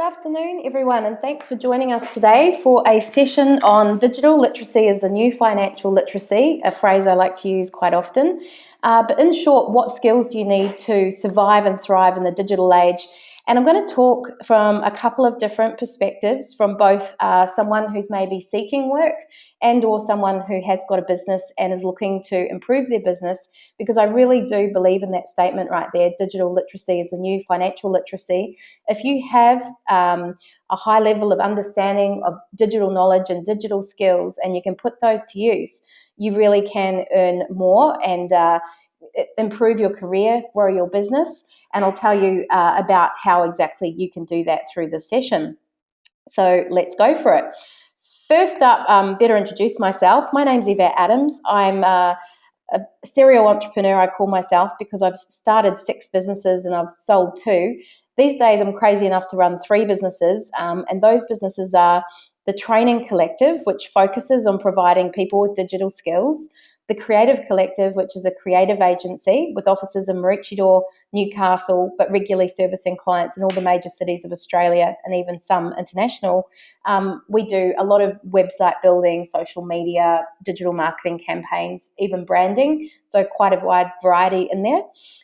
Good afternoon, everyone, and thanks for joining us today for a session on digital literacy as the new financial literacy, a phrase I like to use quite often. But in short, what skills do you need to survive and thrive in the digital age? And I'm going to talk from a couple of different perspectives, from both someone who's maybe seeking work and or someone who has got a business and is looking to improve their business, because I really do believe in that statement right there. Digital literacy is the new financial literacy. If you have a high level of understanding of digital knowledge and digital skills, and you can put those to use, you really can earn more and improve your career, grow your business. And I'll tell you about how exactly you can do that through this session. So let's go for it. First up, better introduce myself. My name's Yvette Adams. I'm a serial entrepreneur, I call myself, because I've started 6 businesses and I've sold 2. These days, I'm crazy enough to run 3 businesses, and those businesses are the Training Collective, which focuses on providing people with digital skills, the Creative Collective, which is a creative agency with offices in Maroochydore, Newcastle, but regularly servicing clients in all the major cities of Australia and even some international. We do a lot of website building, social media, digital marketing campaigns, even branding, so quite a wide variety in there.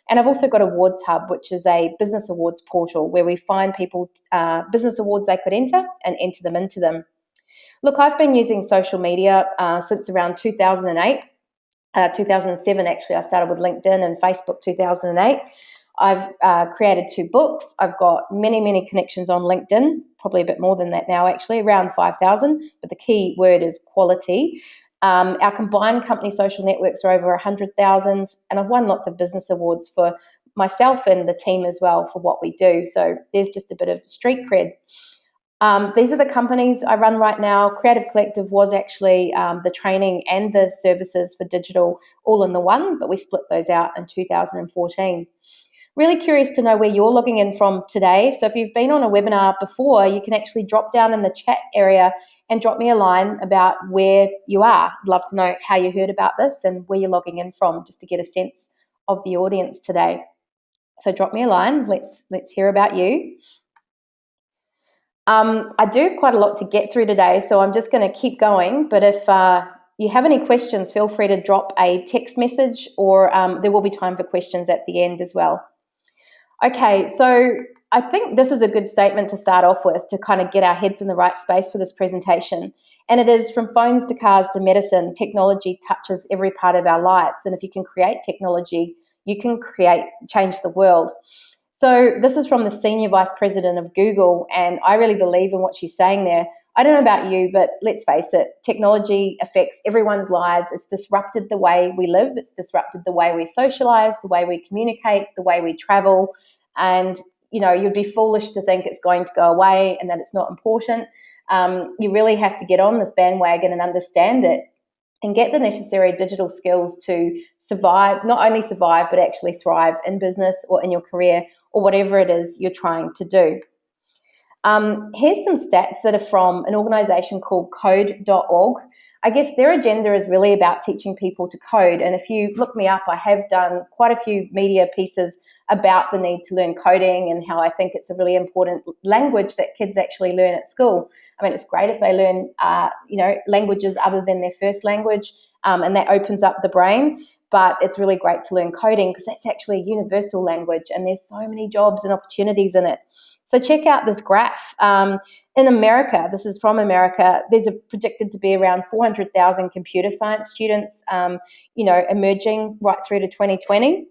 And I've also got Awards Hub, which is a business awards portal where we find people business awards they could enter and enter them into them. Look, I've been using social media since around 2008. 2007 actually. I started with LinkedIn and Facebook 2008. I've created 2 books. I've got many connections on LinkedIn, probably a bit more than that now actually, around 5,000, but the key word is quality. Our combined company social networks are over 100,000, and I've won lots of business awards for myself and the team as well for what we do. So there's just a bit of street cred. These are the companies I run right now. Creative Collective was actually the training and the services for digital all in the one, but we split those out in 2014. Really curious to know where you're logging in from today. So if you've been on a webinar before, you can actually drop down in the chat area and drop me a line about where you are. I'd love to know how you heard about this and where you're logging in from, just to get a sense of the audience today. So drop me a line. Let's hear about you. I do have quite a lot to get through today, so I'm just going to keep going. But if you have any questions, feel free to drop a text message, or there will be time for questions at the end as well. Okay, so I think this is a good statement to start off with to kind of get our heads in the right space for this presentation. And it is, from phones to cars to medicine, technology touches every part of our lives. And if you can create technology, you can change the world. So this is from the Senior Vice President of Google, and I really believe in what she's saying there. I don't know about you, but let's face it, technology affects everyone's lives. It's disrupted the way we live. It's disrupted the way we socialize, the way we communicate, the way we travel. And, you know, you'd be foolish to think it's going to go away and that it's not important. You really have to get on this bandwagon and understand it and get the necessary digital skills to survive, not only survive, but actually thrive in business or in your career or whatever it is you're trying to do. Here's some stats that are from an organization called code.org. I guess their agenda is really about teaching people to code. And if you look me up, I have done quite a few media pieces about the need to learn coding and how I think it's a really important language that kids actually learn at school. I mean, it's great if they learn, languages other than their first language, and that opens up the brain. But it's really great to learn coding because that's actually a universal language, and there's so many jobs and opportunities in it. So check out this graph. In America, this is from America, there's predicted to be around 400,000 computer science students, emerging right through to 2020.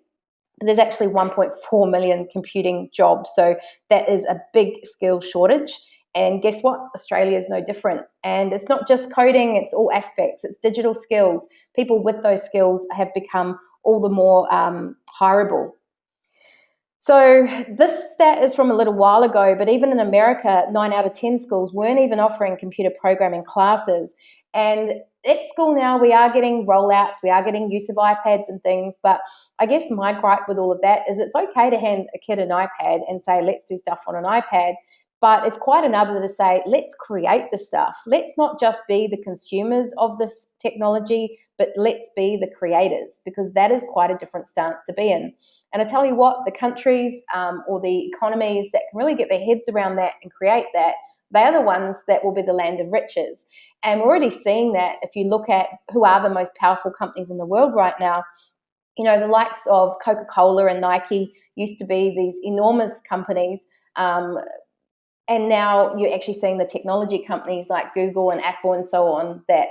There's actually 1.4 million computing jobs. So that is a big skill shortage. And guess what? Australia is no different. And it's not just coding, it's all aspects. It's digital skills. People with those skills have become all the more hireable. So this stat is from a little while ago, but even in America, 9 out of 10 schools weren't even offering computer programming classes. And at school now, we are getting rollouts, we are getting use of iPads and things, but I guess my gripe with all of that is it's okay to hand a kid an iPad and say, let's do stuff on an iPad, But it's quite another to say, let's create the stuff. Let's not just be the consumers of this technology, but let's be the creators, because that is quite a different stance to be in. And I tell you what, the countries or the economies that can really get their heads around that and create that, they are the ones that will be the land of riches. And we're already seeing that if you look at who are the most powerful companies in the world right now. You know, the likes of Coca-Cola and Nike used to be these enormous companies, and now you're actually seeing the technology companies like Google and Apple and so on that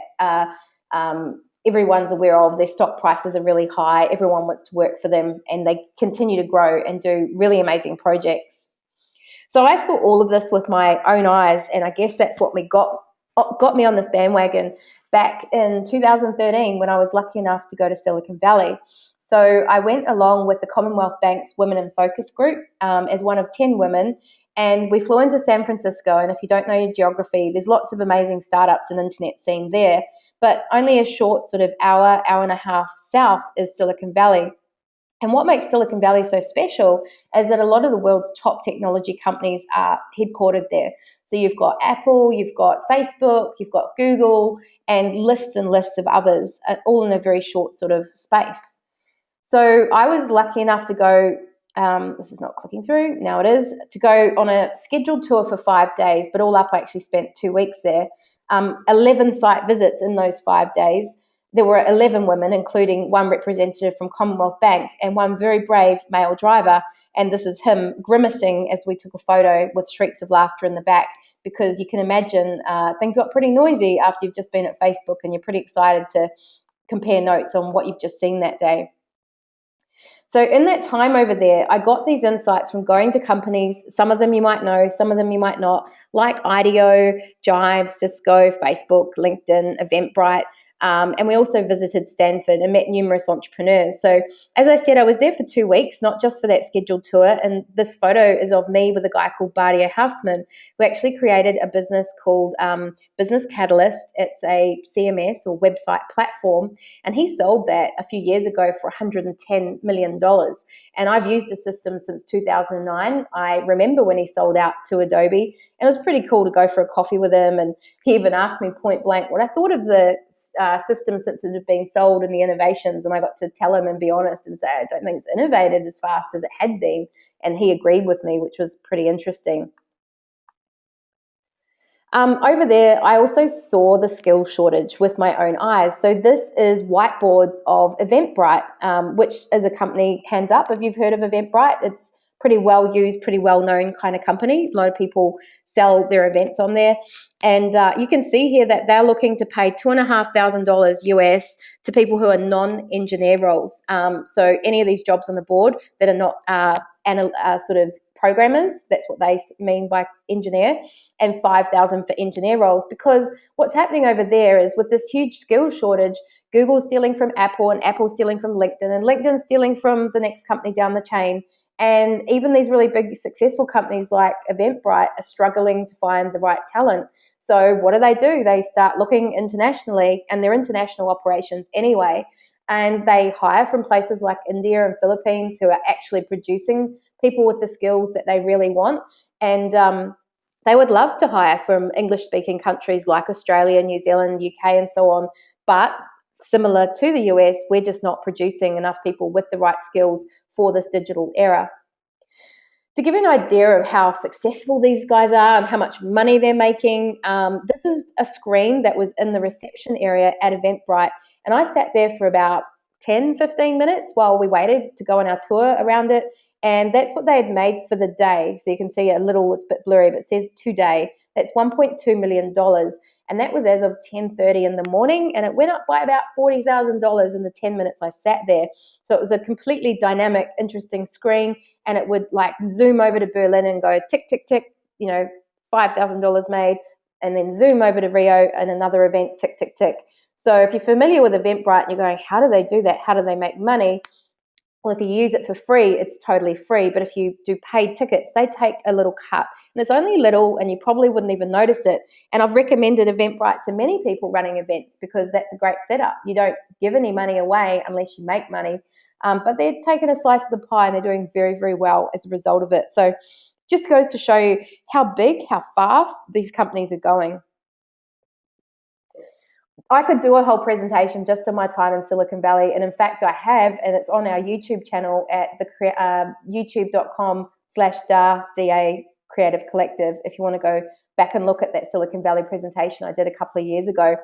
everyone's aware of. Their stock prices are really high. Everyone wants to work for them, and they continue to grow and do really amazing projects. So I saw all of this with my own eyes, and I guess that's what got me on this bandwagon back in 2013 when I was lucky enough to go to Silicon Valley. So I went along with the Commonwealth Bank's Women in Focus group as one of 10 women, and we flew into San Francisco. And if you don't know your geography, there's lots of amazing startups and internet scene there, but only a short sort of hour and a half south is Silicon Valley. And what makes Silicon Valley so special is that a lot of the world's top technology companies are headquartered there. So you've got Apple, you've got Facebook, you've got Google, and lists of others, all in a very short sort of space. So I was lucky enough to go, this is not clicking through, now it is, to go on a scheduled tour for 5 days, but all up I actually spent 2 weeks there, 11 site visits in those 5 days. There were 11 women, including one representative from Commonwealth Bank and one very brave male driver. And this is him grimacing as we took a photo with shrieks of laughter in the back, because you can imagine things got pretty noisy after you've just been at Facebook and you're pretty excited to compare notes on what you've just seen that day. So in that time over there, I got these insights from going to companies, some of them you might know, some of them you might not, like IDEO, Jive, Cisco, Facebook, LinkedIn, Eventbrite. And we also visited Stanford and met numerous entrepreneurs. So as I said, I was there for 2 weeks, not just for that scheduled tour. And this photo is of me with a guy called Bardia Hausman, who actually created a business called Business Catalyst. It's a CMS or website platform. And he sold that a few years ago for $110 million. And I've used the system since 2009. I remember when he sold out to Adobe. And it was pretty cool to go for a coffee with him. And he even asked me point blank what I thought of the system since it had been sold and the innovations. And I got to tell him and be honest and say, I don't think it's innovated as fast as it had been. And he agreed with me, which was pretty interesting. Over there, I also saw the skill shortage with my own eyes. So this is whiteboards of Eventbrite, which is a company, hands up if you've heard of Eventbrite. It's pretty well used, pretty well known kind of company. A lot of people sell their events on there. And you can see here that they're looking to pay $2,500 US to people who are non-engineer roles. So any of these jobs on the board that are not sort of programmers, that's what they mean by engineer, and 5,000 for engineer roles. Because what's happening over there is with this huge skill shortage, Google's stealing from Apple and Apple's stealing from LinkedIn and LinkedIn's stealing from the next company down the chain. And even these really big successful companies like Eventbrite are struggling to find the right talent. So what do? They start looking internationally, and they're international operations anyway, and they hire from places like India and Philippines who are actually producing people with the skills that they really want. And they would love to hire from English-speaking countries like Australia, New Zealand, UK, and so on. But similar to the US, we're just not producing enough people with the right skills for this digital era. To give you an idea of how successful these guys are and how much money they're making, this is a screen that was in the reception area at Eventbrite. And I sat there for about 10, 15 minutes while we waited to go on our tour around it. And that's what they had made for the day. So you can see a little, it's a bit blurry, but it says today. That's $1.2 million. And that was as of 10:30 in the morning. And it went up by about $40,000 in the 10 minutes I sat there. So it was a completely dynamic, interesting screen. And it would like zoom over to Berlin and go tick, tick, tick, $5,000 made. And then zoom over to Rio and another event, tick, tick, tick. So if you're familiar with Eventbrite and you're going, how do they do that? How do they make money? Well, if you use it for free, it's totally free. But if you do paid tickets, they take a little cut. And it's only little, and you probably wouldn't even notice it. And I've recommended Eventbrite to many people running events because that's a great setup. You don't give any money away unless you make money. But they're taking a slice of the pie, and they're doing very, very well as a result of it. So just goes to show you how big, how fast these companies are going. I could do a whole presentation just on my time in Silicon Valley, and in fact I have, and it's on our YouTube channel at the youtube.com/DA Creative Collective if you want to go back and look at that Silicon Valley presentation I did a couple of years ago.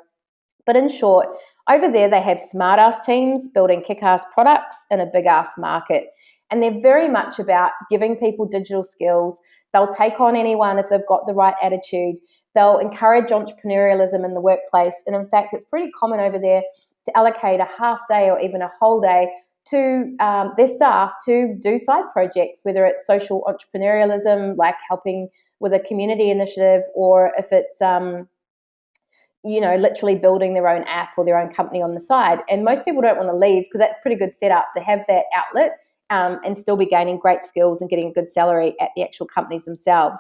But in short, over there they have smart-ass teams building kick-ass products in a big-ass market. And they're very much about giving people digital skills. They'll take on anyone if they've got the right attitude. They'll encourage entrepreneurialism in the workplace. And in fact, it's pretty common over there to allocate a half day or even a whole day to their staff to do side projects, whether it's social entrepreneurialism, like helping with a community initiative, or if it's literally building their own app or their own company on the side. And most people don't want to leave because that's a pretty good setup to have that outlet and still be gaining great skills and getting a good salary at the actual companies themselves.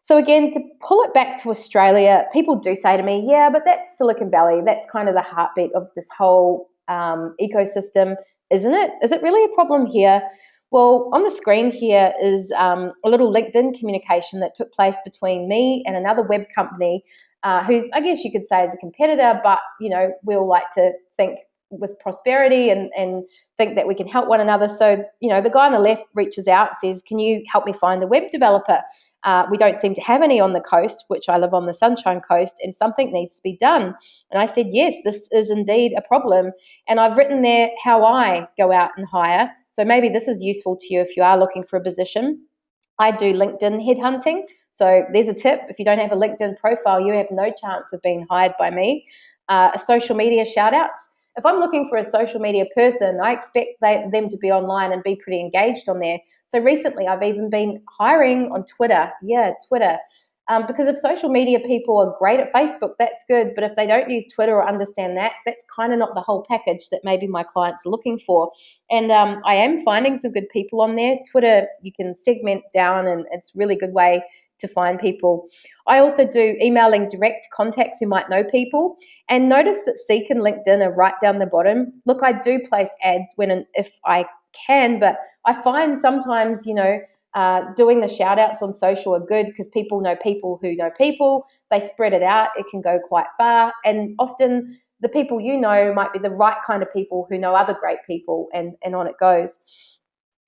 So again, to pull it back to Australia, people do say to me, yeah, but that's Silicon Valley. That's kind of the heartbeat of this whole ecosystem, isn't it? Is it really a problem here? Well, on the screen here is a little LinkedIn communication that took place between me and another web company who I guess you could say is a competitor, but, we all like to think with prosperity and think that we can help one another. So, the guy on the left reaches out and says, can you help me find a web developer? We don't seem to have any on the coast, which I live on the Sunshine Coast, and something needs to be done. And I said, yes, this is indeed a problem. And I've written there how I go out and hire. So maybe this is useful to you if you are looking for a position. I do LinkedIn headhunting. So there's a tip. If you don't have a LinkedIn profile, you have no chance of being hired by me. Social media shout outs. If I'm looking for a social media person, I expect them to be online and be pretty engaged on there. So recently I've even been hiring on Twitter. Yeah, Twitter. Because if social media people are great at Facebook, that's good. But if they don't use Twitter or understand that, that's kind of not the whole package that maybe my clients are looking for. And I am finding some good people on there. Twitter, you can segment down, and it's a really good way to find people. I also do emailing direct contacts who might know people. And notice that Seek and LinkedIn are right down the bottom. Look, I do place ads when and if I can, but I find sometimes, doing the shout outs on social are good because people who know people. They spread it out. It can go quite far. And often the people might be the right kind of people who know other great people, and on it goes.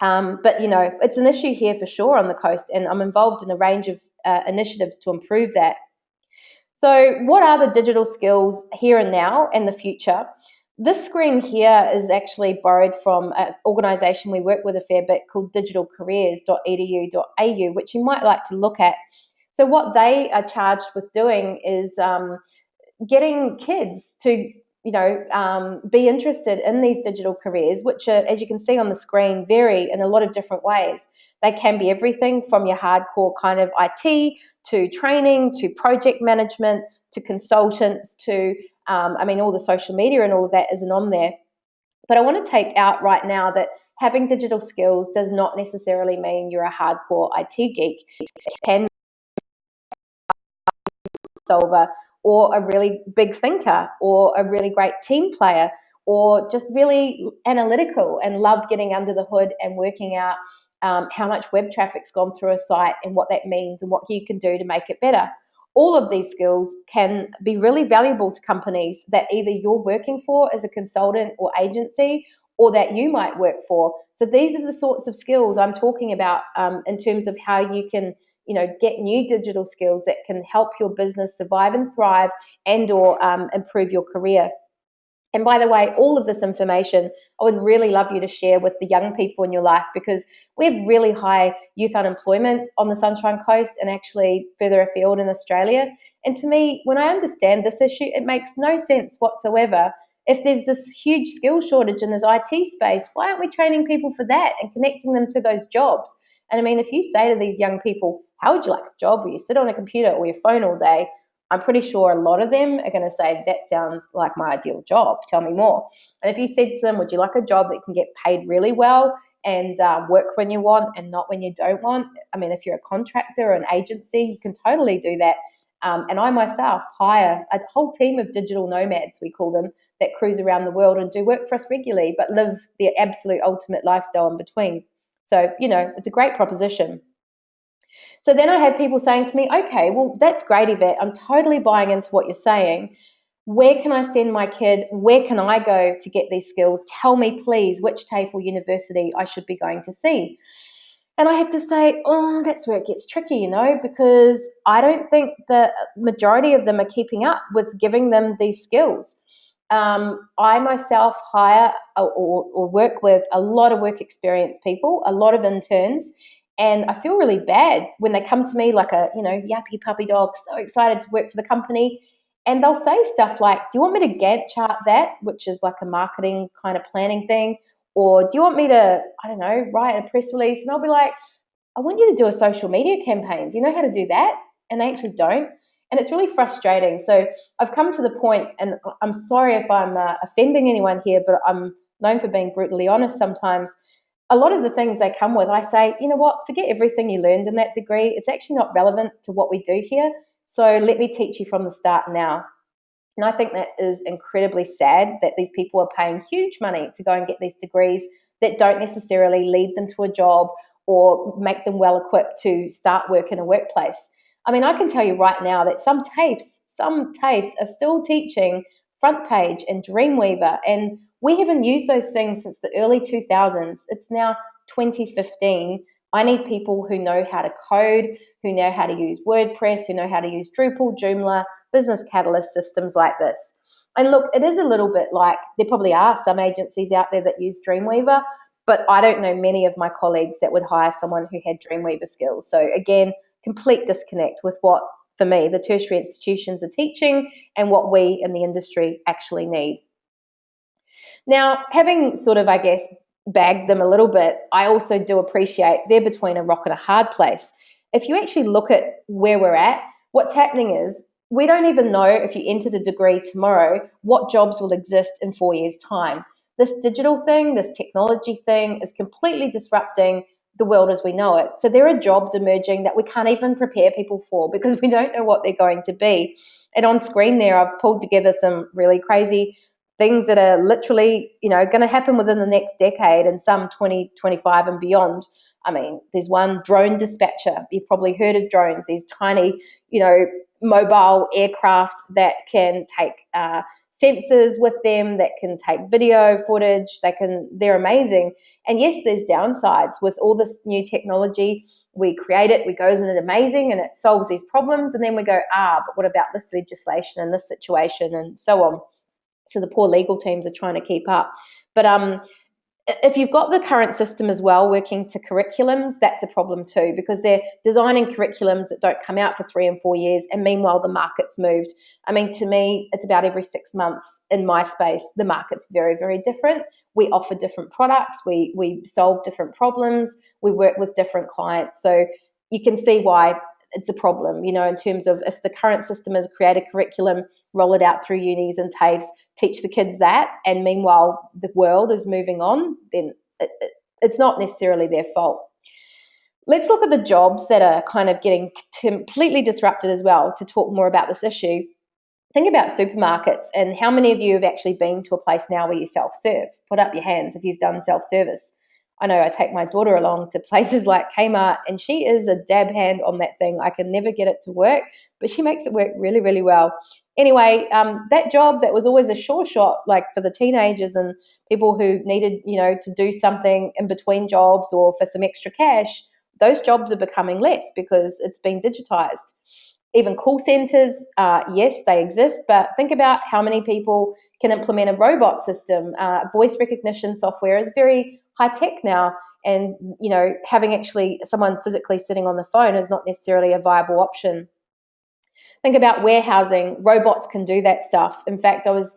But, it's an issue here for sure on the coast, and I'm involved in a range of initiatives to improve that. So what are the digital skills here and now and the future? This screen here is actually borrowed from an organisation we work with a fair bit called digitalcareers.edu.au, which you might like to look at. So what they are charged with doing is getting kids to be interested in these digital careers, which are, as you can see on the screen, vary in a lot of different ways. They can be everything from your hardcore kind of IT to training to project management to consultants to, all the social media and all of that isn't on there. But I want to take out right now that having digital skills does not necessarily mean you're a hardcore IT geek. It can solver, or a really big thinker, or a really great team player, or just really analytical and love getting under the hood and working out how much web traffic's gone through a site and what that means and what you can do to make it better. All of these skills can be really valuable to companies that either you're working for as a consultant or agency, or that you might work for. So these are the sorts of skills I'm talking about in terms of how you can get new digital skills that can help your business survive and thrive and or improve your career. And by the way, all of this information I would really love you to share with the young people in your life, because we have really high youth unemployment on the Sunshine Coast and actually further afield in Australia. And to me, when I understand this issue, it makes no sense whatsoever. If there's this huge skill shortage in this IT space, why aren't we training people for that and connecting them to those jobs? And if you say to these young people, how would you like a job where you sit on a computer or your phone all day? I'm pretty sure a lot of them are going to say, that sounds like my ideal job. Tell me more. And if you said to them, would you like a job that can get paid really well and work when you want and not when you don't want? If you're a contractor or an agency, you can totally do that. And I myself hire a whole team of digital nomads, we call them, that cruise around the world and do work for us regularly, but live the absolute ultimate lifestyle in between. So, it's a great proposition. So then I had people saying to me, okay, well, that's great, Yvette. I'm totally buying into what you're saying. Where can I send my kid? Where can I go to get these skills? Tell me, please, which TAFE or university I should be going to see. And I have to say, oh, that's where it gets tricky, because I don't think the majority of them are keeping up with giving them these skills. I myself hire or work with a lot of work experience people, a lot of interns, and I feel really bad when they come to me like a yappy puppy dog, so excited to work for the company, and they'll say stuff like, "Do you want me to Gantt chart that?" which is like a marketing kind of planning thing, or "Do you want me to, I don't know, write a press release?" And I'll be like, "I want you to do a social media campaign. Do you know how to do that?" And they actually don't. And it's really frustrating. So I've come to the point, and I'm sorry if I'm offending anyone here, but I'm known for being brutally honest sometimes. A lot of the things they come with, I say, you know what, forget everything you learned in that degree. It's actually not relevant to what we do here. So let me teach you from the start now. And I think that is incredibly sad that these people are paying huge money to go and get these degrees that don't necessarily lead them to a job or make them well equipped to start work in a workplace. I mean, I can tell you right now that some TAFEs are still teaching front page and Dreamweaver, and we haven't used those things since the early 2000s. It's now 2015. I need people who know how to code, who know how to use WordPress, who know how to use Drupal, Joomla, Business Catalyst, systems like this. And look, it is a little bit like there probably are some agencies out there that use Dreamweaver, but I don't know many of my colleagues that would hire someone who had Dreamweaver skills. So again, complete disconnect with what, for me, the tertiary institutions are teaching and what we in the industry actually need. Now, having sort of, I guess, bagged them a little bit, I also do appreciate they're between a rock and a hard place. If you actually look at where we're at, what's happening is we don't even know if you enter the degree tomorrow what jobs will exist in 4 years' time. This digital thing, this technology thing is completely disrupting the world as we know it. So there are jobs emerging that we can't even prepare people for because we don't know what they're going to be. And on screen there, I've pulled together some really crazy things that are literally, going to happen within the next decade and some 2025 and beyond. I mean, there's one drone dispatcher. You've probably heard of drones, these tiny, mobile aircraft that can take sensors with them, that can take video footage. They're amazing. And yes, there's downsides with all this new technology. We create it, we go, isn't it amazing? And it solves these problems. And then we go, but what about this legislation and this situation and so on? So the poor legal teams are trying to keep up. But if you've got the current system as well working to curriculums, that's a problem too, because they're designing curriculums that don't come out for 3 and 4 years, and meanwhile the market's moved. I mean, to me, it's about every 6 months in my space. The market's very, very different. We offer different products, we solve different problems, we work with different clients. So you can see why it's a problem, in terms of if the current system is create a curriculum, roll it out through unis and TAFEs, teach the kids that, and meanwhile the world is moving on, then it's not necessarily their fault. Let's look at the jobs that are kind of getting completely disrupted as well to talk more about this issue. Think about supermarkets, and how many of you have actually been to a place now where you self-serve? Put up your hands if you've done self-service. I know I take my daughter along to places like Kmart, and she is a dab hand on that thing. I can never get it to work, but she makes it work really, really well. Anyway, that job that was always a sure shot, like for the teenagers and people who needed, to do something in between jobs or for some extra cash, those jobs are becoming less because it's been digitized. Even call centers, yes, they exist, but think about how many people can implement a robot system. Voice recognition software is very high tech now, and having actually someone physically sitting on the phone is not necessarily a viable option. Think about warehousing. Robots can do that stuff. In fact, I was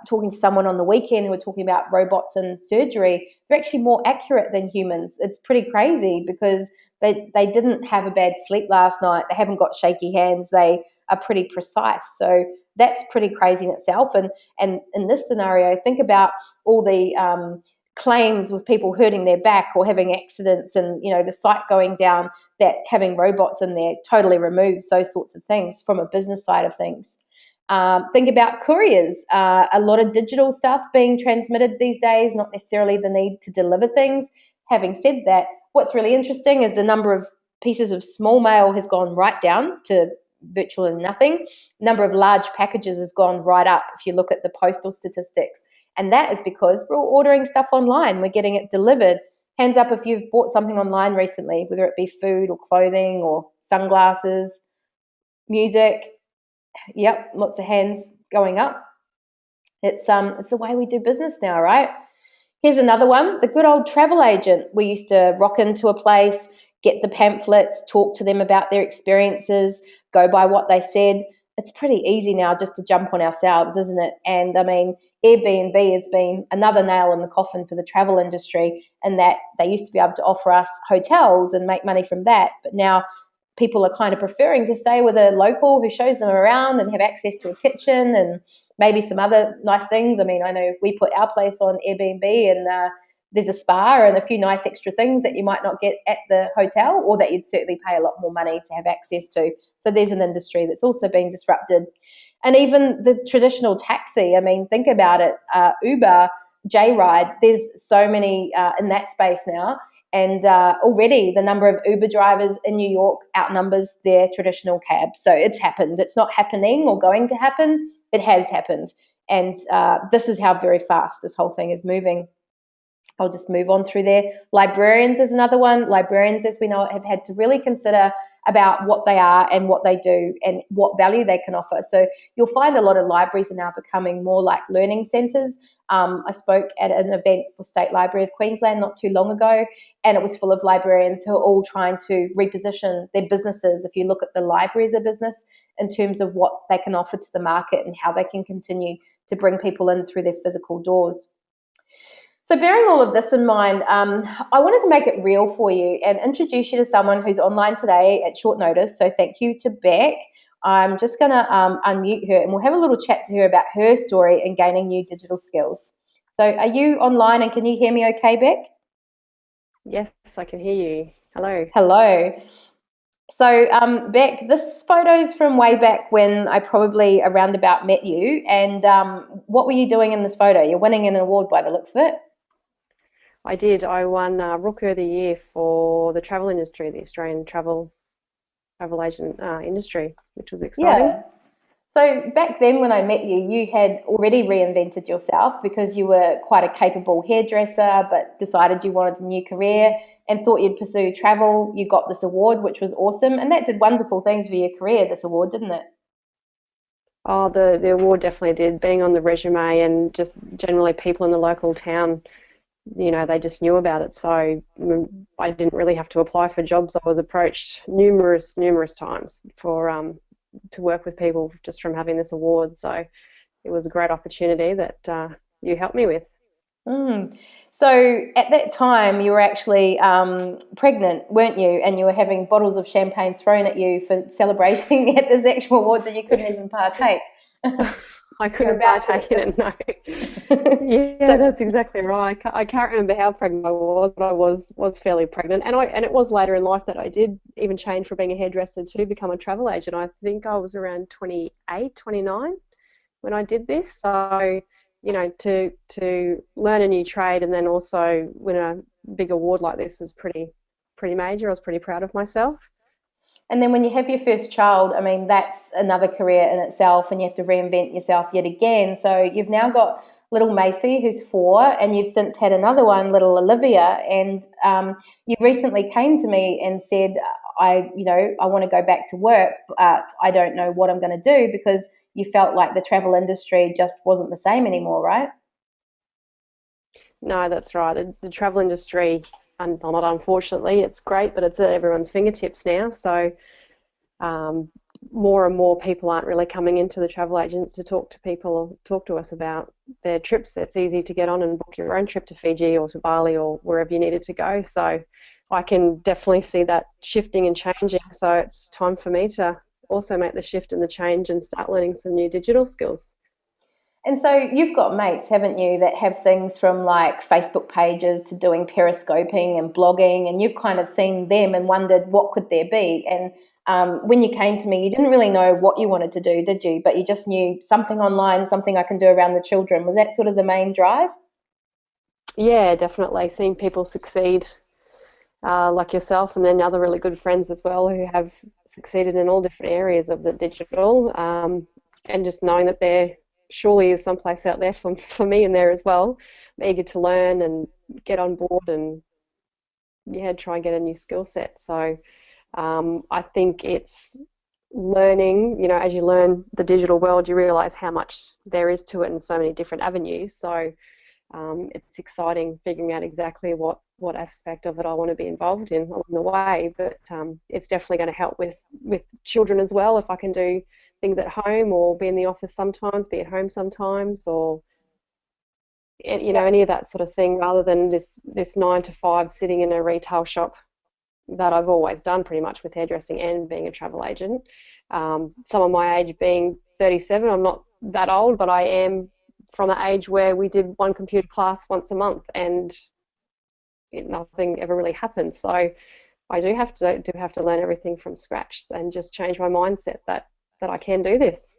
talking to someone on the weekend who were talking about robots in surgery. They're actually more accurate than humans. It's pretty crazy because they didn't have a bad sleep last night. They haven't got shaky hands. They are pretty precise. So that's pretty crazy in itself. And in this scenario, think about all the claims with people hurting their back or having accidents and the site going down, that having robots in there totally removes those sorts of things from a business side of things. Think about couriers. A lot of digital stuff being transmitted these days, not necessarily the need to deliver things. Having said that, what's really interesting is the number of pieces of small mail has gone right down to virtually nothing. Number of large packages has gone right up if you look at the postal statistics. And that is because we're all ordering stuff online. We're getting it delivered. Hands up if you've bought something online recently, whether it be food or clothing or sunglasses, music. Yep, lots of hands going up. It's the way we do business now, right? Here's another one, the good old travel agent. We used to rock into a place, get the pamphlets, talk to them about their experiences, go by what they said. It's pretty easy now just to jump on ourselves, isn't it? And I mean, Airbnb has been another nail in the coffin for the travel industry, in that they used to be able to offer us hotels and make money from that. But now people are kind of preferring to stay with a local who shows them around and have access to a kitchen and maybe some other nice things. I mean, I know we put our place on Airbnb, and there's a spa and a few nice extra things that you might not get at the hotel, or that you'd certainly pay a lot more money to have access to. So there's an industry that's also been disrupted. And even the traditional taxi, I mean, think about it, Uber, J-Ride, there's so many in that space now. And already the number of Uber drivers in New York outnumbers their traditional cabs. So it's happened. It's not happening or going to happen. It has happened. And this is how very fast this whole thing is moving. I'll just move on through there. Librarians is another one. Librarians, as we know, have had to really consider about what they are and what they do and what value they can offer. So you'll find a lot of libraries are now becoming more like learning centres. I spoke at an event for State Library of Queensland not too long ago, and it was full of librarians who are all trying to reposition their businesses. If you look at the library as a business in terms of what they can offer to the market and how they can continue to bring people in through their physical doors. So, bearing all of this in mind, I wanted to make it real for you and introduce you to someone who's online today at short notice. So, thank you to Beck. I'm just going to unmute her and we'll have a little chat to her about her story in gaining new digital skills. So, are you online and can you hear me okay, Beck? Yes, I can hear you. Hello. Hello. So, Beck, this photo's from way back when I probably around about met you. And what were you doing in this photo? You're winning an award by the looks of it. I did. I won Rooker of the Year for the travel industry, the Australian travel agent industry, which was exciting. Yeah. So back then when I met you, you had already reinvented yourself because you were quite a capable hairdresser, but decided you wanted a new career and thought you'd pursue travel. You got this award, which was awesome, and that did wonderful things for your career, this award, didn't it? Oh, the award definitely did. Being on the resume and just generally people in the local town, they just knew about it. So I didn't really have to apply for jobs. I was approached numerous times for to work with people just from having this award. So it was a great opportunity that you helped me with. Mm. So at that time, you were actually pregnant, weren't you? And you were having bottles of champagne thrown at you for celebrating at this actual awards, and you couldn't even partake. I You're couldn't about partake in it, no. to. Yeah, So that's exactly right. I can't remember how pregnant I was, but I was fairly pregnant, and it was later in life that I did even change from being a hairdresser to become a travel agent. I think I was around 28, 29 when I did this. So, to learn a new trade and then also win a big award like this was pretty major. I was pretty proud of myself. And then when you have your first child, I mean, that's another career in itself, and you have to reinvent yourself yet again. So you've now got little Macy, who's 4, and you've since had another one, little Olivia. And you recently came to me and said, I want to go back to work, but I don't know what I'm going to do because you felt like the travel industry just wasn't the same anymore, right? No, that's right. The travel industry, well, not unfortunately, it's great, but it's at everyone's fingertips now. So um, more and more people aren't really coming into the travel agents to talk to us about their trips. It's easy to get on and book your own trip to Fiji or to Bali or wherever you needed to go. So I can definitely see that shifting and changing. So it's time for me to also make the shift and the change and start learning some new digital skills. And so you've got mates, haven't you, that have things from like Facebook pages to doing periscoping and blogging, and you've kind of seen them and wondered what could there be. And when you came to me, you didn't really know what you wanted to do, did you? But you just knew something online, something I can do around the children. Was that sort of the main drive? Yeah, definitely. Seeing people succeed like yourself, and then other really good friends as well who have succeeded in all different areas of the digital, and just knowing that there surely is someplace out there for me in there as well. I'm eager to learn and get on board and yeah, try and get a new skill set. So I think it's learning, as you learn the digital world, you realize how much there is to it in so many different avenues. So it's exciting figuring out exactly what aspect of it I want to be involved in along the way. But it's definitely going to help with children as well if I can do things at home or be in the office sometimes, be at home sometimes, or any of that sort of thing, rather than this 9 to 5 sitting in a retail shop that I've always done pretty much with hairdressing and being a travel agent. Some of my age being 37, I'm not that old, but I am from the age where we did one computer class once a month and nothing ever really happened. So I do have to learn everything from scratch and just change my mindset that I can do this.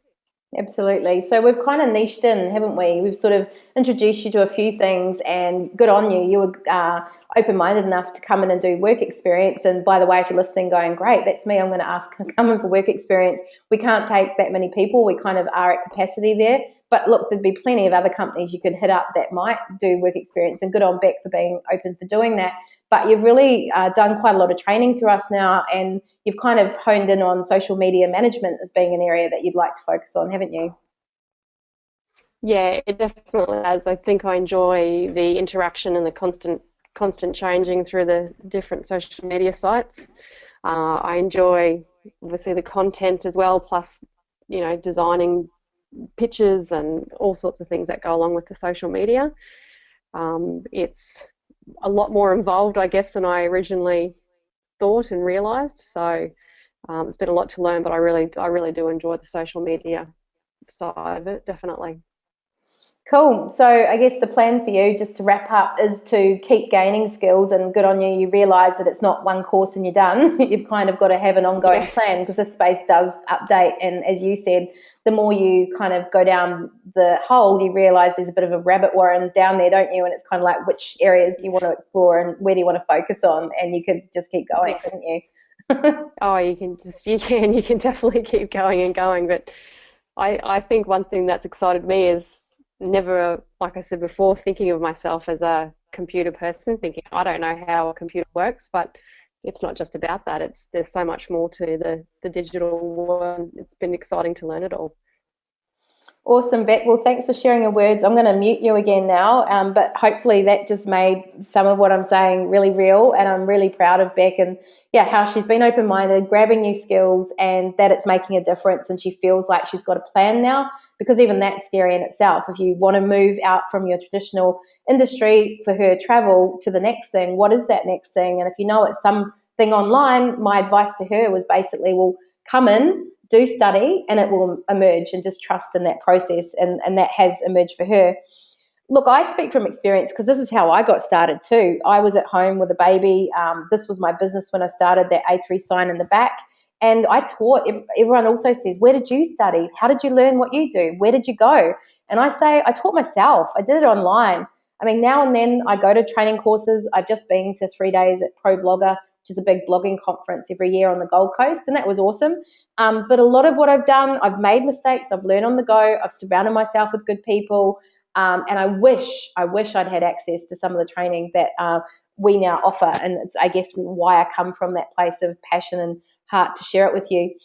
Absolutely. So we've kind of niched in, haven't we? We've sort of introduced you to a few things, and good on you. You were open-minded enough to come in and do work experience. And by the way, if you're listening, going, great, that's me. I'm going to ask come in for work experience. We can't take that many people. We kind of are at capacity there. But look, there'd be plenty of other companies you could hit up that might do work experience, and good on Beck for being open for doing that. But you've really done quite a lot of training through us now, and you've kind of honed in on social media management as being an area that you'd like to focus on, haven't you? Yeah, it definitely has. I think I enjoy the interaction and the constant changing through the different social media sites. I enjoy obviously the content as well, plus designing pictures and all sorts of things that go along with the social media. It's a lot more involved, I guess, than I originally thought and realised. So it's been a lot to learn, but I really do enjoy the social media side of it, definitely. Cool. So I guess the plan for you, just to wrap up, is to keep gaining skills, and good on you. You realise that it's not one course and you're done. You've kind of got to have an ongoing Yeah. plan, because this space does update. And as you said, the more you kind of go down the hole, you realise there's a bit of a rabbit warren down there, don't you? And it's kind of like, which areas do you want to explore and where do you want to focus on? And you could just keep going, Yeah. couldn't you? Oh, you can definitely keep going and going. But I think one thing that's excited me is never, like I said before, thinking of myself as a computer person, thinking I don't know how a computer works, but it's not just about that. There's so much more to the digital world. It's been exciting to learn it all. Awesome, Beck. Well, thanks for sharing your words. I'm going to mute you again now, but hopefully that just made some of what I'm saying really real, and I'm really proud of Beck and yeah, how she's been open-minded, grabbing new skills, and that it's making a difference, and she feels like she's got a plan now, because even that's scary in itself. If you want to move out from your traditional industry, for her travel to the next thing, what is that next thing? And if you know it's something online, my advice to her was basically, well, come in, do study, and it will emerge, and just trust in that process, and that has emerged for her. Look, I speak from experience, because this is how I got started too. I was at home with a baby. This was my business when I started, that A3 sign in the back. And I taught. Everyone also says, where did you study? How did you learn what you do? Where did you go? And I say, I taught myself. I did it online. I mean, now and then I go to training courses. I've just been to 3 days at ProBlogger, which is a big blogging conference every year on the Gold Coast, and that was awesome. But a lot of what I've done, I've made mistakes, I've learned on the go, I've surrounded myself with good people, and I wish I'd had access to some of the training that we now offer. And it's, I guess, why I come from that place of passion and heart to share it with you.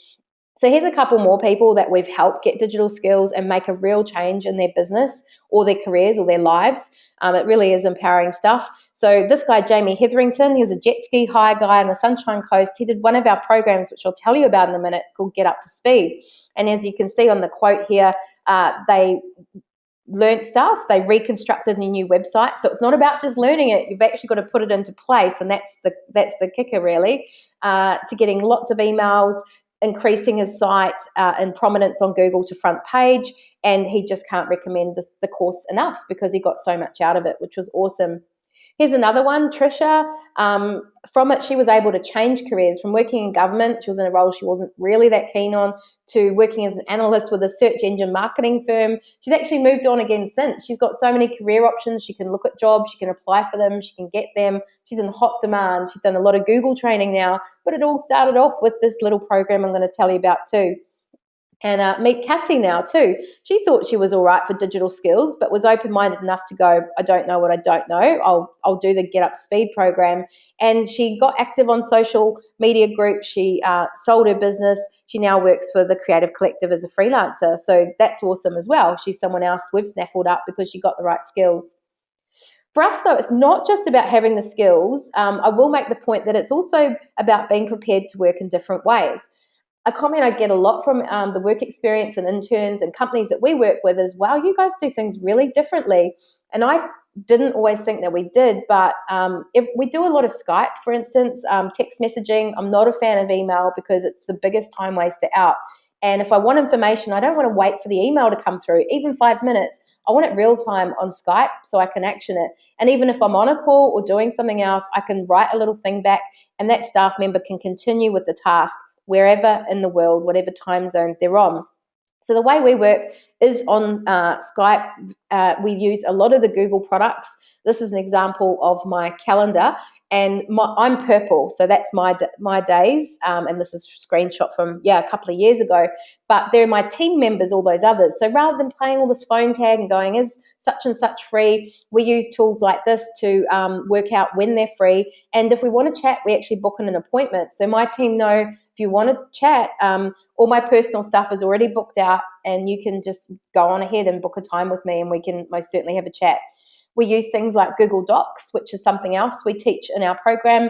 So here's a couple more people that we've helped get digital skills and make a real change in their business or their careers or their lives. It really is empowering stuff. So this guy, Jamie Hetherington, he was a jet ski hire guy on the Sunshine Coast. He did one of our programs, which I'll tell you about in a minute, called Get Up to Speed. And as you can see on the quote here, they learnt stuff, they reconstructed a new website. So it's not about just learning it, you've actually got to put it into place, and that's the kicker really, to getting lots of emails, increasing his site in prominence on Google to front page, and he just can't recommend the course enough because he got so much out of it, which was awesome. Here's another one, Trisha. From it, she was able to change careers from working in government. She was in a role she wasn't really that keen on, to working as an analyst with a search engine marketing firm. She's actually moved on again since. She's got so many career options. She can look at jobs, she can apply for them, she can get them. She's in hot demand. She's done a lot of Google training now, but it all started off with this little program I'm going to tell you about too. And meet Cassie now too. She thought she was all right for digital skills, but was open-minded enough to go, I don't know what I don't know. I'll do the Get Up Speed program. And she got active on social media groups. She sold her business. She now works for the Creative Collective as a freelancer. So that's awesome as well. She's someone else we've snaffled up because she got the right skills. For us, though, it's not just about having the skills. I will make the point that it's also about being prepared to work in different ways. A comment I get a lot from the work experience and interns and companies that we work with is, wow, you guys do things really differently. And I didn't always think that we did, but if we do a lot of Skype, for instance, text messaging. I'm not a fan of email because it's the biggest time waster out. And if I want information, I don't want to wait for the email to come through, even 5 minutes. I want it real time on Skype so I can action it. And even if I'm on a call or doing something else, I can write a little thing back and that staff member can continue with the task wherever in the world, whatever time zone they're on. So the way we work is on Skype. We use a lot of the Google products. This is an example of my calendar, and I'm purple, so that's my days. And this is a screenshot from a couple of years ago. But they're my team members, all those others. So rather than playing all this phone tag and going, is such and such free, we use tools like this to work out when they're free. And if we want to chat, we actually book in an appointment. So my team know, if you want to chat, all my personal stuff is already booked out, and you can just go on ahead and book a time with me, and we can most certainly have a chat. We use things like Google Docs, which is something else we teach in our program,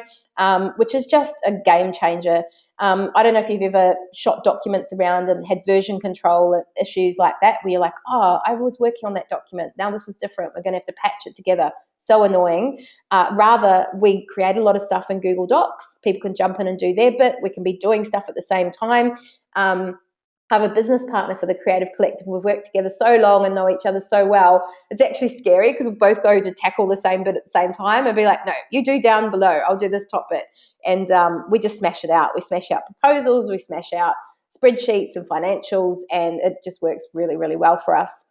which is just a game changer. I don't know if you've ever shot documents around and had version control issues like that, where you're like, oh, I was working on that document. Now this is different. We're going to have to patch it together. So annoying. Rather, we create a lot of stuff in Google Docs. People can jump in and do their bit. We can be doing stuff at the same time. I have a business partner for the Creative Collective. We've worked together so long and know each other so well. It's actually scary because we both go to tackle the same bit at the same time and be like, no, you do down below. I'll do this top bit. And we just smash it out. We smash out proposals. We smash out spreadsheets and financials, and it just works really, really well for us.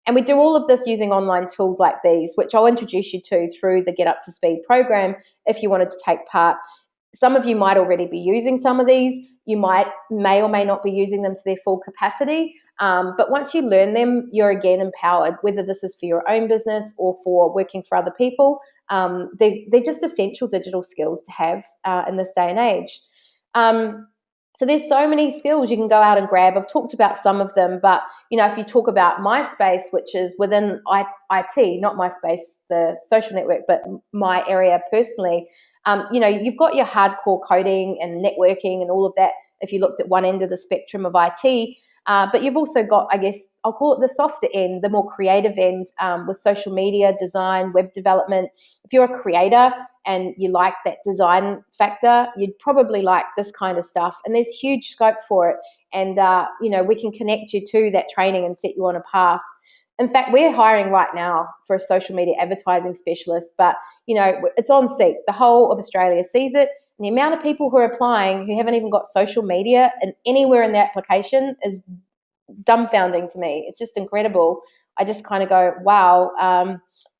And we do all of this using online tools like these, which I'll introduce you to through the Get Up to Speed program if you wanted to take part. Some of you might already be using some of these. You may or may not be using them to their full capacity. But once you learn them, you're again empowered, whether this is for your own business or for working for other people. They're just essential digital skills to have in this day and age. So there's so many skills you can go out and grab. I've talked about some of them, but if you talk about MySpace, which is within IT, not MySpace, the social network, but my area personally, you've got your hardcore coding and networking and all of that if you looked at one end of the spectrum of IT, but you've also got, I guess, I'll call it the softer end, the more creative end with social media, design, web development. If you're a creator and you like that design factor, you'd probably like this kind of stuff. And there's huge scope for it. And, we can connect you to that training and set you on a path. In fact, we're hiring right now for a social media advertising specialist, but, it's on Seek. The whole of Australia sees it. And the amount of people who are applying who haven't even got social media and anywhere in their application is dumbfounding to me. It's just incredible. I just kind of go, wow,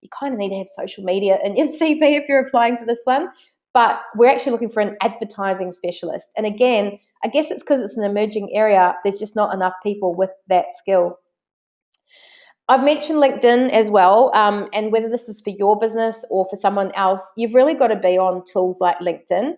you kind of need to have social media in your CV if you're applying for this one. But we're actually looking for an advertising specialist. And again, I guess it's because it's an emerging area. There's just not enough people with that skill. I've mentioned LinkedIn as well, and whether this is for your business or for someone else, you've really got to be on tools like LinkedIn.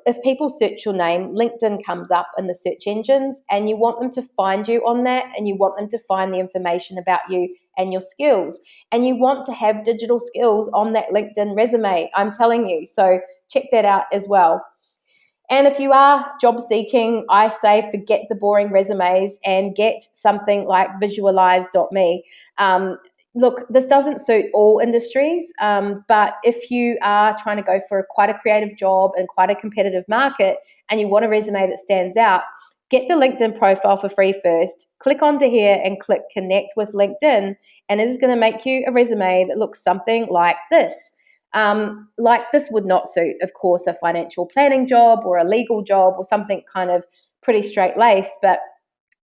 If people search your name, LinkedIn comes up in the search engines, and you want them to find you on that, and you want them to find the information about you and your skills. And you want to have digital skills on that LinkedIn resume, I'm telling you. So check that out as well. And if you are job seeking, I say forget the boring resumes and get something like visualize.me. Look, this doesn't suit all industries, but if you are trying to go for quite a creative job and quite a competitive market and you want a resume that stands out, get the LinkedIn profile for free first. Click onto here and click connect with LinkedIn, and it is going to make you a resume that looks something like this. Like this would not suit, of course, a financial planning job or a legal job or something kind of pretty straight-laced, but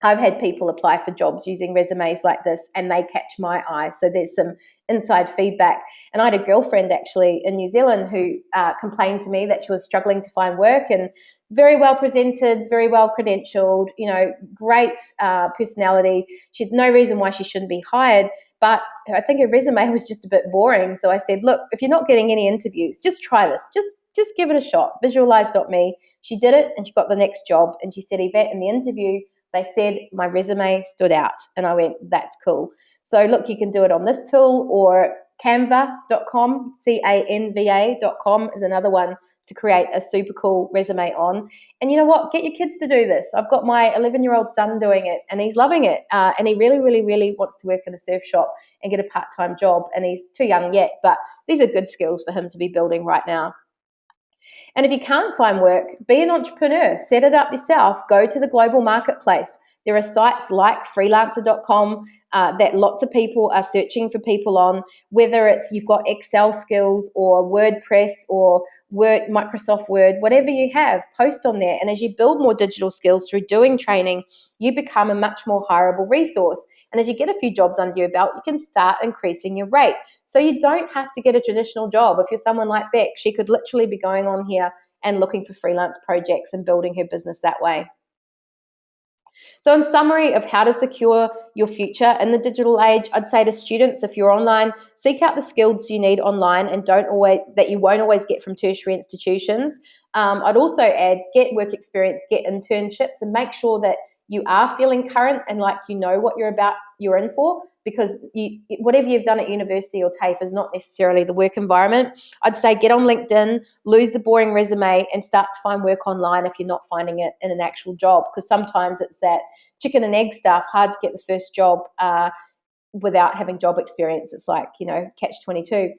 I've had people apply for jobs using resumes like this and they catch my eye. So there's some inside feedback. And I had a girlfriend actually in New Zealand who complained to me that she was struggling to find work, and very well presented, very well credentialed, great personality. She had no reason why she shouldn't be hired, but I think her resume was just a bit boring. So I said, look, if you're not getting any interviews, just try this. Just give it a shot. Visualize.me. She did it and she got the next job. And she said, Yvette, in the interview, they said my resume stood out. And I went, that's cool. So look, you can do it on this tool, or canva.com, canva.com is another one to create a super cool resume on. And you know what? Get your kids to do this. I've got my 11-year-old son doing it and he's loving it. And he really, really, really wants to work in a surf shop and get a part-time job. And he's too young yet, but these are good skills for him to be building right now. And if you can't find work, be an entrepreneur, set it up yourself, go to the global marketplace. There are sites like freelancer.com that lots of people are searching for people on, whether it's you've got Excel skills or WordPress or Microsoft Word, whatever you have, post on there. And as you build more digital skills through doing training, you become a much more hireable resource. And as you get a few jobs under your belt, you can start increasing your rate. So you don't have to get a traditional job. If you're someone like Beck, she could literally be going on here and looking for freelance projects and building her business that way. So in summary of how to secure your future in the digital age, I'd say to students, if you're online, seek out the skills you need online and that you won't always get from tertiary institutions. I'd also add, get work experience, get internships, and make sure that you are feeling current and like you know what you're in for, because whatever you've done at university or TAFE is not necessarily the work environment. I'd say get on LinkedIn, lose the boring resume, and start to find work online if you're not finding it in an actual job, because sometimes it's that chicken and egg stuff, hard to get the first job without having job experience. It's like, catch-22.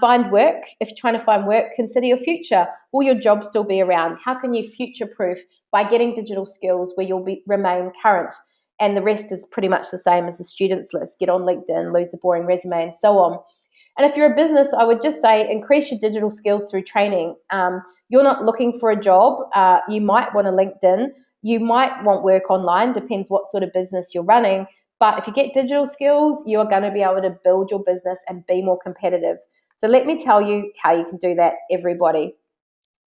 Find work. If you're trying to find work, consider your future. Will your job still be around? How can you future-proof by getting digital skills where you'll remain current? And the rest is pretty much the same as the students list. Get on LinkedIn, lose the boring resume, and so on. And if you're a business, I would just say increase your digital skills through training. You're not looking for a job. You might want a LinkedIn. You might want work online, depends what sort of business you're running. But if you get digital skills, you're going to be able to build your business and be more competitive. So let me tell you how you can do that, everybody.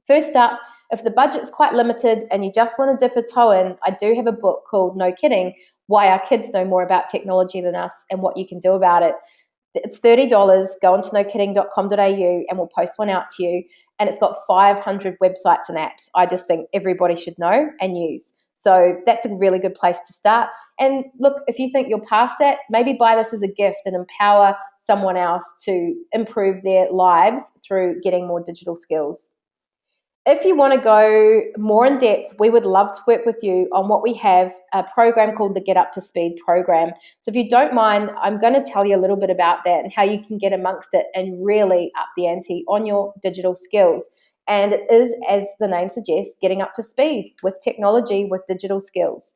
First up, if the budget's quite limited and you just want to dip a toe in, I do have a book called No Kidding, Why Our Kids Know More About Technology Than Us and What You Can Do About It. It's $30. Go on to nokidding.com.au and we'll post one out to you. And it's got 500 websites and apps I just think everybody should know and use. So that's a really good place to start. And look, if you think you're past that, maybe buy this as a gift and empower someone else to improve their lives through getting more digital skills. If you want to go more in depth, we would love to work with you on what we have, a program called the Get Up to Speed program. So if you don't mind, I'm going to tell you a little bit about that and how you can get amongst it and really up the ante on your digital skills. And it is, as the name suggests, getting up to speed with technology, with digital skills.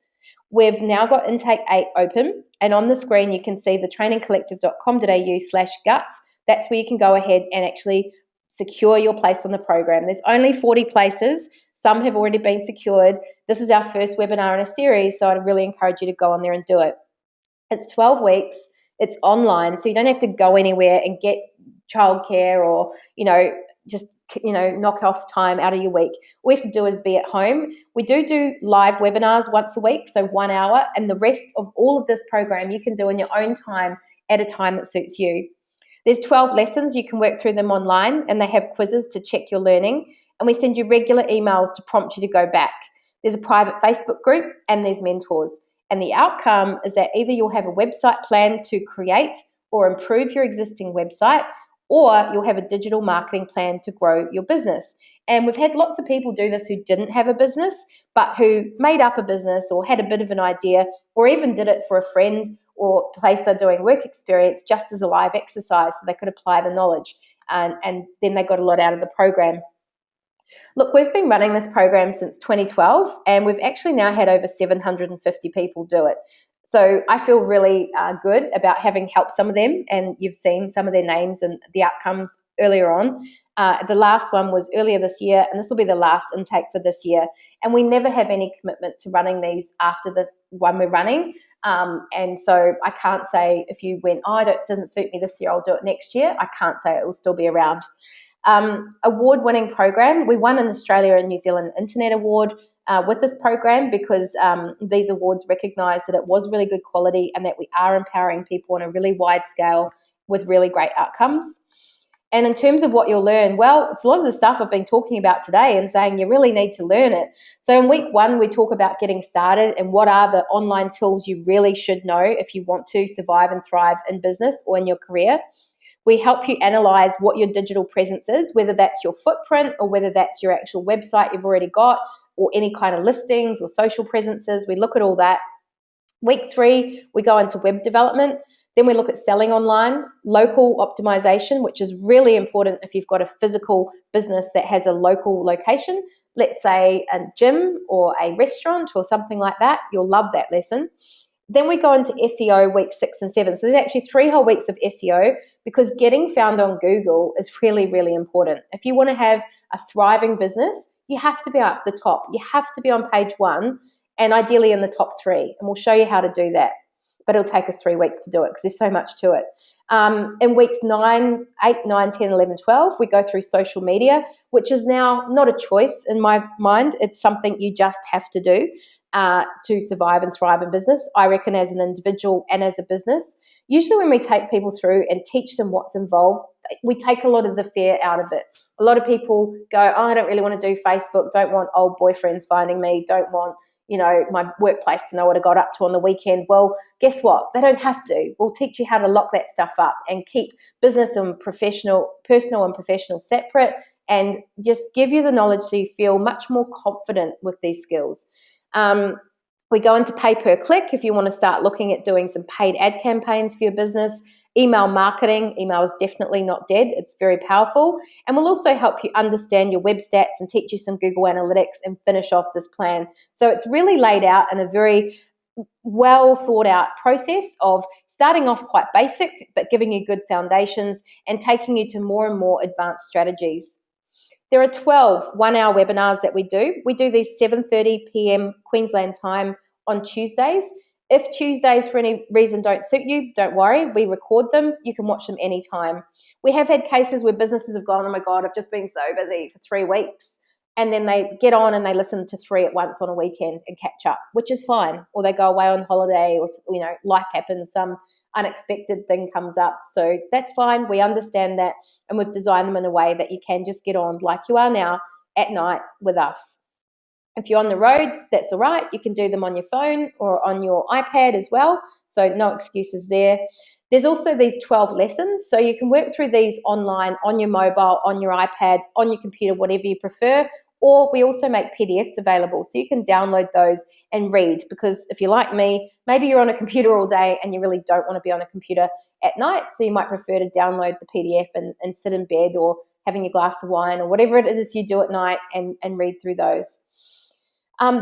We've now got Intake 8 open, and on the screen you can see the trainingcollective.com.au/guts. That's where you can go ahead and actually secure your place on the program. There's only 40 places. Some have already been secured. This is our first webinar in a series, so I'd really encourage you to go on there and do it. It's 12 weeks. It's online, so you don't have to go anywhere and get childcare or, knock off time out of your week. All you have to do is be at home. We do live webinars once a week, so 1 hour, and the rest of all of this program you can do in your own time at a time that suits you. There's 12 lessons. You can work through them online, and they have quizzes to check your learning, and we send you regular emails to prompt you to go back. There's a private Facebook group, and there's mentors. And the outcome is that either you'll have a website plan to create or improve your existing website, or you'll have a digital marketing plan to grow your business. And we've had lots of people do this who didn't have a business, but who made up a business or had a bit of an idea, or even did it for a friend or place they're doing work experience just as a live exercise so they could apply the knowledge. And then they got a lot out of the program. Look, we've been running this program since 2012, and we've actually now had over 750 people do it. So I feel really good about having helped some of them, and you've seen some of their names and the outcomes earlier on. The last one was earlier this year, and this will be the last intake for this year. And we never have any commitment to running these after the one we're running. And so I can't say if you went, oh, it doesn't suit me this year, I'll do it next year. I can't say it will still be around. Award-winning program. We won an Australia and New Zealand Internet Award with this program because these awards recognise that it was really good quality and that we are empowering people on a really wide scale with really great outcomes. And in terms of what you'll learn, well, it's a lot of the stuff I've been talking about today and saying you really need to learn it. So in week 1, we talk about getting started and what are the online tools you really should know if you want to survive and thrive in business or in your career. We help you analyze what your digital presence is, whether that's your footprint or whether that's your actual website you've already got or any kind of listings or social presences. We look at all that. Week 3, we go into web development. Then we look at selling online, local optimization, which is really important if you've got a physical business that has a local location, let's say a gym or a restaurant or something like that. You'll love that lesson. Then we go into SEO week 6 and 7. So there's actually 3 whole weeks of SEO because getting found on Google is really, really important. If you want to have a thriving business, you have to be up the top. You have to be on page 1 and ideally in the top 3. And we'll show you how to do that. But it'll take us 3 weeks to do it because there's so much to it. In weeks 8, 9, 10, 11, 12, we go through social media, which is now not a choice in my mind. It's something you just have to do to survive and thrive in business. I reckon as an individual and as a business, usually when we take people through and teach them what's involved, we take a lot of the fear out of it. A lot of people go, oh, I don't really want to do Facebook, don't want old boyfriends finding me, don't want my workplace to know what I got up to on the weekend. Well, guess what? They don't have to. We'll teach you how to lock that stuff up and keep business and personal and professional separate and just give you the knowledge so you feel much more confident with these skills. We go into pay per click if you want to start looking at doing some paid ad campaigns for your business. Email marketing. Email is definitely not dead. It's very powerful. And we'll also help you understand your web stats and teach you some Google Analytics and finish off this plan. So it's really laid out in a very well thought out process of starting off quite basic, but giving you good foundations and taking you to more and more advanced strategies. There are 12 one-hour webinars that we do. We do these 7:30 p.m. Queensland time on Tuesdays. If Tuesdays for any reason don't suit you, don't worry. We record them. You can watch them anytime. We have had cases where businesses have gone, oh my God, I've just been so busy for 3 weeks. And then they get on and they listen to 3 at once on a weekend and catch up, which is fine. Or they go away on holiday or, life happens, some unexpected thing comes up. So that's fine. We understand that. And we've designed them in a way that you can just get on like you are now at night with us. If you're on the road, that's all right. You can do them on your phone or on your iPad as well. So no excuses there. There's also these 12 lessons. So you can work through these online, on your mobile, on your iPad, on your computer, whatever you prefer. Or we also make PDFs available. So you can download those and read, because if you're like me, maybe you're on a computer all day and you really don't want to be on a computer at night. So you might prefer to download the PDF and sit in bed or having a glass of wine or whatever it is you do at night and read through those.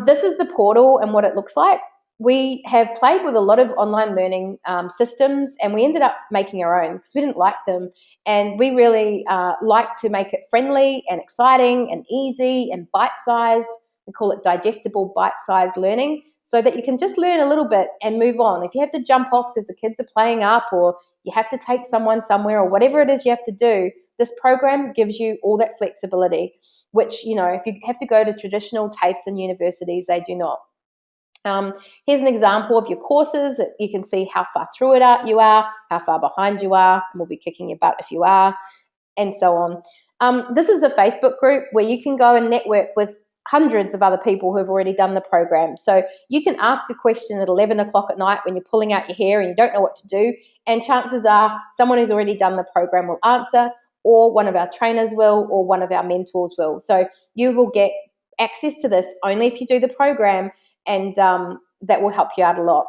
This is the portal and what it looks like. We have played with a lot of online learning systems and we ended up making our own because we didn't like them. And we really like to make it friendly and exciting and easy and bite-sized. We call it digestible bite-sized learning so that you can just learn a little bit and move on. If you have to jump off because the kids are playing up or you have to take someone somewhere or whatever it is you have to do, this program gives you all that flexibility, which, if you have to go to traditional TAFEs and universities, they do not. Here's an example of your courses. You can see how far through it you are, how far behind you are, and we'll be kicking your butt if you are, and so on. This is a Facebook group where you can go and network with hundreds of other people who have already done the program. So you can ask a question at 11 o'clock at night when you're pulling out your hair and you don't know what to do, and chances are someone who's already done the program will answer, or one of our trainers will, or one of our mentors will. So you will get access to this only if you do the program, and that will help you out a lot.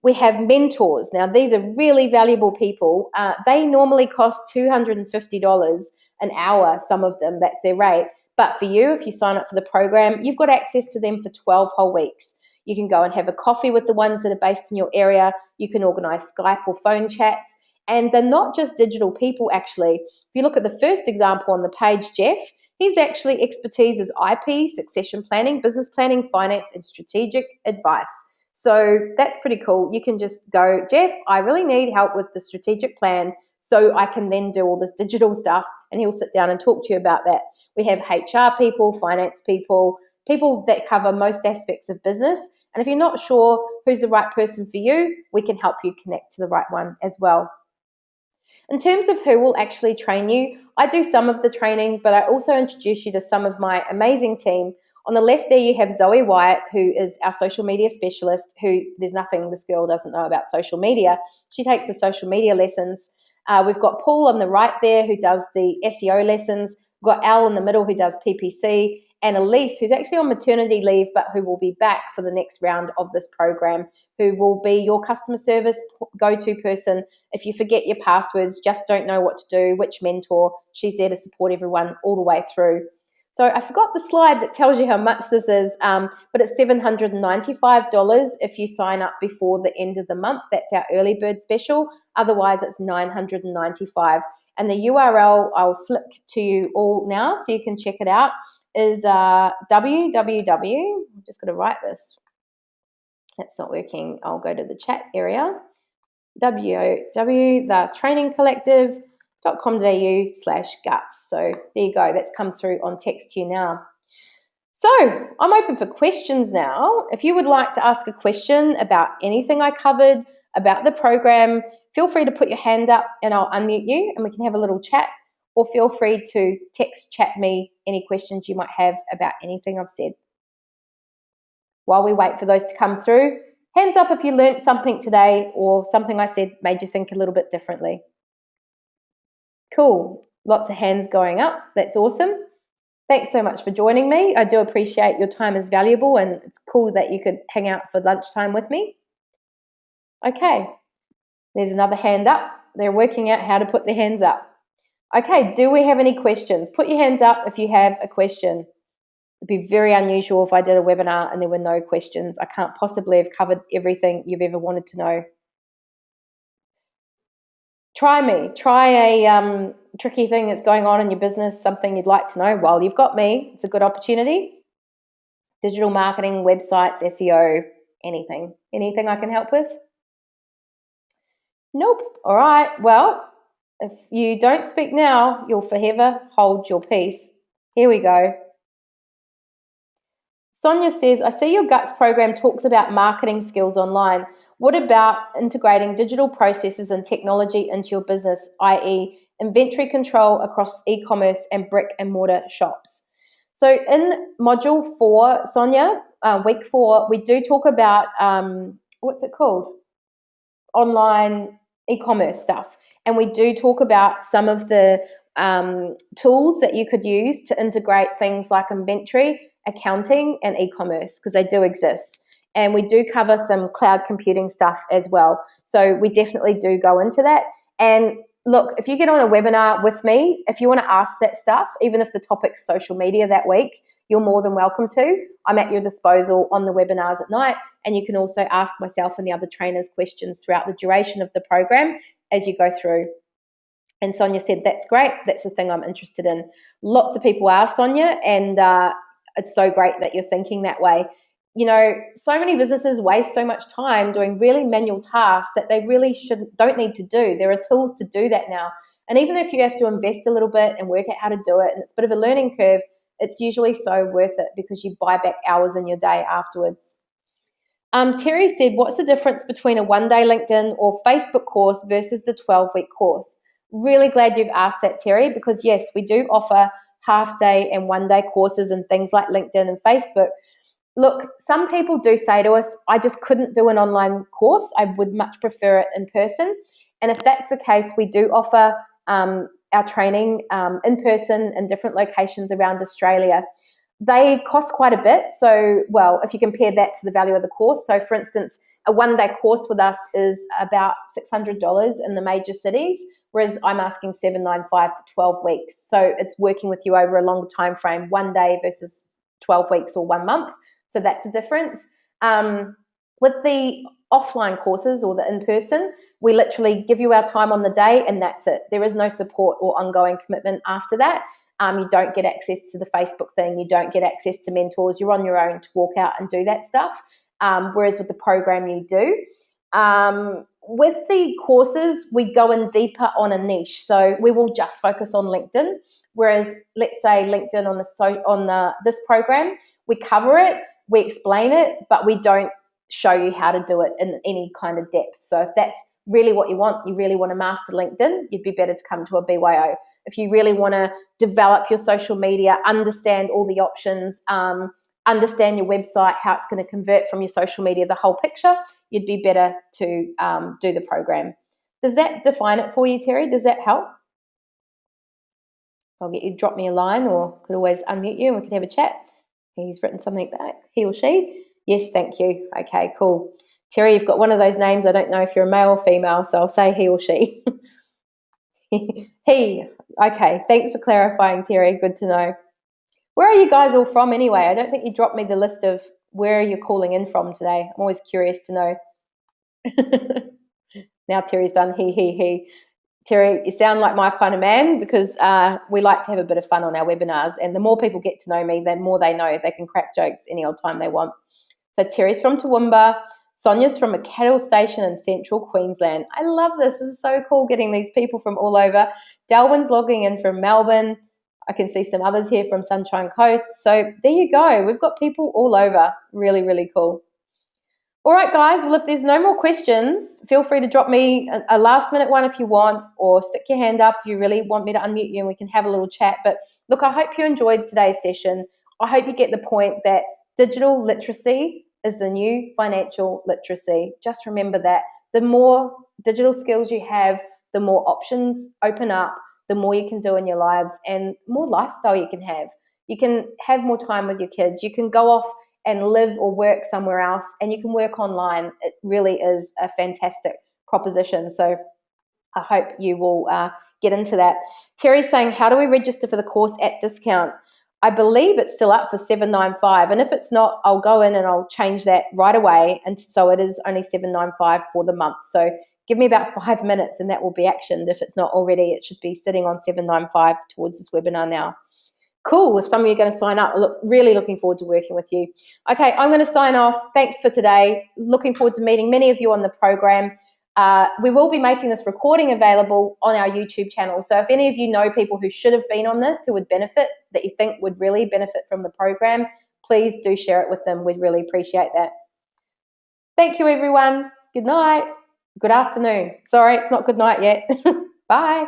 We have mentors. Now, these are really valuable people. They normally cost $250 an hour, some of them, that's their rate. But for you, if you sign up for the program, you've got access to them for 12 whole weeks. You can go and have a coffee with the ones that are based in your area. You can organise Skype or phone chats. And they're not just digital people, actually. If you look at the first example on the page, Jeff, his actually expertise is IP, succession planning, business planning, finance, and strategic advice. So that's pretty cool. You can just go, Jeff, I really need help with the strategic plan so I can then do all this digital stuff, and he'll sit down and talk to you about that. We have HR people, finance people, people that cover most aspects of business. And if you're not sure who's the right person for you, we can help you connect to the right one as well. In terms of who will actually train you, I do some of the training, but I also introduce you to some of my amazing team. On the left there, you have Zoe Wyatt, who is our social media specialist, who there's nothing this girl doesn't know about social media. She takes the social media lessons. We've got Paul on the right there, who does the SEO lessons. We've got Al in the middle, who does PPC, and Elise, who's actually on maternity leave, but who will be back for the next round of this program, who will be your customer service go-to person. If you forget your passwords, just don't know what to do, which mentor, she's there to support everyone all the way through. So I forgot the slide that tells you how much this is, but it's $795 if you sign up before the end of the month. That's our early bird special. Otherwise, it's $995. And the URL I'll flick to you all now so you can check it out is www. I'm just going to write this. That's not working. I'll go to the chat area. www.thetrainingcollective.com.au/guts. So there you go. That's come through on text to you now. So I'm open for questions now. If you would like to ask a question about anything I covered, about the program, feel free to put your hand up and I'll unmute you and we can have a little chat. Or feel free to text chat me any questions you might have about anything I've said. While we wait for those to come through, hands up if you learnt something today or something I said made you think a little bit differently. Cool, lots of hands going up, that's awesome. Thanks so much for joining me. I do appreciate your time is valuable and it's cool that you could hang out for lunchtime with me. Okay, there's another hand up. They're working out how to put their hands up. Okay, do we have any questions? Put your hands up if you have a question. It'd be very unusual if I did a webinar and there were no questions. I can't possibly have covered everything you've ever wanted to know. Try me. Try a tricky thing that's going on in your business, something you'd like to know. Well, you've got me. It's a good opportunity. Digital marketing, websites, SEO, anything. Anything I can help with? Nope. All right. Well, if you don't speak now, you'll forever hold your peace. Here we go. Sonia says, I see your GUTS program talks about marketing skills online. What about integrating digital processes and technology into your business, i.e. inventory control across e-commerce and brick and mortar shops? So in module 4, Sonia, week 4, we do talk about, what's it called? Online e-commerce stuff. And we do talk about some of the tools that you could use to integrate things like inventory, accounting, and e-commerce, because they do exist. And we do cover some cloud computing stuff as well. So we definitely do go into that. And look, if you get on a webinar with me, if you want to ask that stuff, even if the topic's social media that week, you're more than welcome to. I'm at your disposal on the webinars at night, and you can also ask myself and the other trainers questions throughout the duration of the program as you go through. And Sonia said, that's great. That's the thing I'm interested in. Lots of people are, Sonia, and it's so great that you're thinking that way. You know, so many businesses waste so much time doing really manual tasks that they really don't need to do. There are tools to do that now. And even if you have to invest a little bit and work out how to do it, and it's a bit of a learning curve, it's usually so worth it because you buy back hours in your day afterwards. Terry said, what's the difference between a one-day LinkedIn or Facebook course versus the 12-week course? Really glad you've asked that, Terry, because yes, we do offer half-day and one-day courses and things like LinkedIn and Facebook. Look, some people do say to us, I just couldn't do an online course. I would much prefer it in person. And if that's the case, we do offer our training in person in different locations around Australia. They cost quite a bit. So, well, if you compare that to the value of the course. So, for instance, a one-day course with us is about $600 in the major cities, whereas I'm asking $795 for 12 weeks. So it's working with you over a longer time frame, one day versus 12 weeks or 1 month. So that's a difference. With the offline courses or the in-person, we literally give you our time on the day and that's it. There is no support or ongoing commitment after that. You don't get access to the Facebook thing. You don't get access to mentors. You're on your own to walk out and do that stuff. Whereas with the program, you do. With the courses, we go in deeper on a niche. So we will just focus on LinkedIn. Whereas, let's say LinkedIn on this program, we cover it, we explain it, but we don't show you how to do it in any kind of depth. So if that's really what you really want to master LinkedIn, you'd be better to come to a BYO. If you really want to develop your social media, understand all the options, understand your website, how it's going to convert from your social media, the whole picture, you'd be better to do the program. Does that define it for you, Terry? Does that help? I'll get you to drop me a line, or could always unmute you and we could have a chat. He's written something back, he or she. Yes, thank you. Okay, cool. Terry, you've got one of those names. I don't know if you're a male or female, so I'll say he or she. He. Okay, thanks for clarifying, Terry. Good to know. Where are you guys all from anyway? I don't think you dropped me the list of where you're calling in from today. I'm always curious to know. Now Terry's done he. Terry, you sound like my kind of man, because we like to have a bit of fun on our webinars, and the more people get to know me, the more they know they can crack jokes any old time they want. So Terry's from Toowoomba. Sonia's from a cattle station in central Queensland. I love this. This is so cool getting these people from all over. Delwyn's logging in from Melbourne. I can see some others here from Sunshine Coast. So there you go. We've got people all over. Really, really cool. All right, guys. Well, if there's no more questions, feel free to drop me a last minute one if you want, or stick your hand up if you really want me to unmute you and we can have a little chat. But look, I hope you enjoyed today's session. I hope you get the point that digital literacy is the new financial literacy. Just remember that the more digital skills you have, the more options open up, the more you can do in your lives, and more lifestyle you can have. You can have more time with your kids. You can go off and live or work somewhere else, and you can work online. It really is a fantastic proposition. So I hope you will get into that. Terry's saying, how do we register for the course at discount? I believe it's still up for $795, and if it's not, I'll go in and I'll change that right away, and so it is only $795 for the month. So give me about 5 minutes and that will be actioned. If it's not already, it should be sitting on $795 towards this webinar now. Cool. If some of you are going to sign up, really looking forward to working with you. Okay, I'm going to sign off. Thanks for today. Looking forward to meeting many of you on the program. We will be making this recording available on our YouTube channel. So if any of you know people who should have been on this, who would benefit, that you think would really benefit from the program, please do share it with them. We'd really appreciate that. Thank you, everyone. Good night. Good afternoon. Sorry, it's not good night yet. Bye.